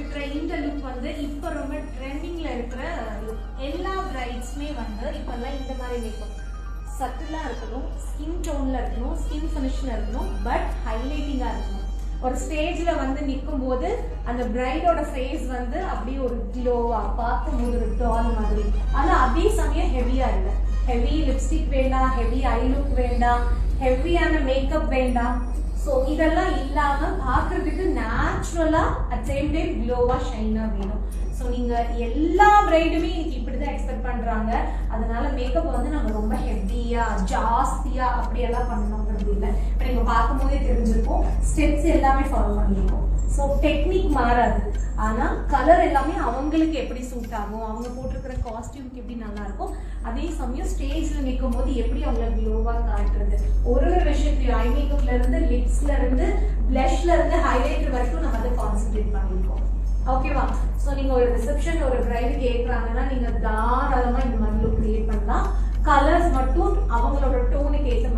இருக்கிற இந்த லுக் வந்து இப்போ ரொம்ப ட்ரெண்டிங்ல இருக்கிற லுக். எல்லா பிரைட்ஸ்மே வந்து இப்பெல்லாம் இந்த மாதிரி மேக்கப் சட்டிலா இருக்கணும், ஸ்கின் டோன்ல இருக்கணும், ஸ்கின் ஃபினிஷ்ல இருக்கணும், பட் ஹைலைட்டிங்கா இருக்கணும். ஒரு ஸ்டேஜ்ல வந்து நிற்கும் போது அந்த பிரைடோட ஃபேஸ் வந்து அப்படியே ஒரு க்ளோவா பார்க்கும்போது ஒரு டால் மாதிரி. ஆனா அதே சமயம் ஹெவியா இல்லை. ஹெவி லிப்ஸ்டிக் வேண்டாம், ஹெவி ஐ லுக் வேண்டாம், ஹெவியான மேக்கப் வேண்டாம். ஸோ இதெல்லாம் இல்லாம பார்க்கறதுக்கு நேச்சுரலா அட் சேம் டைம் க்ளோவா ஷைனா வேணும். ஸோ நீங்க எல்லா பிரைடுமே இப்படிதான் எக்ஸ்பெக்ட் பண்றாங்க. அதனால மேக்கப் வந்து நம்ம ரொம்ப ஹெவியா ஜாஸ்தியா அப்படியெல்லாம் பண்ணணுங்கிறது இல்லை. இப்போ நீங்க பார்க்கும்போதே தெரிஞ்சிருக்கும், ஸ்டெப்ஸ் எல்லாமே ஃபாலோ பண்ணிருக்கோம். ஸோ டெக்னிக் மாறாது, ஆனா கலர் எல்லாமே அவங்களுக்கு எப்படி சூட் ஆகும், அவங்க போட்டிருக்கிற காஸ்டியூம்க்கு எப்படி நல்லா இருக்கும், அதே சமயம் ஸ்டேஜ்ல நிற்கும் போது எப்படி அவங்கள க்ளோவா காட்டுறது. ஒரு விஷயத்தையும் ஐ மேக்கப்ல இருந்து லிப்ஸ்ல இருந்து பிளஷ்ல இருந்து ஹைலைட்டர் வரைக்கும் நம்ம அதை கான்சென்ட்ரேட் பண்ணிருக்கோம். ஓகேவா? ஸோ நீங்க ஒரு ரிசப்ஷன் ஒரு பிரைடு கேட்கறாங்கன்னா நீங்க தாராளமா இந்த மாதிரி லுக் கிரியேட் பண்ணலாம். கலர்ஸ் மட்டும் அவங்களோட டோனுக்கு ஏற்ற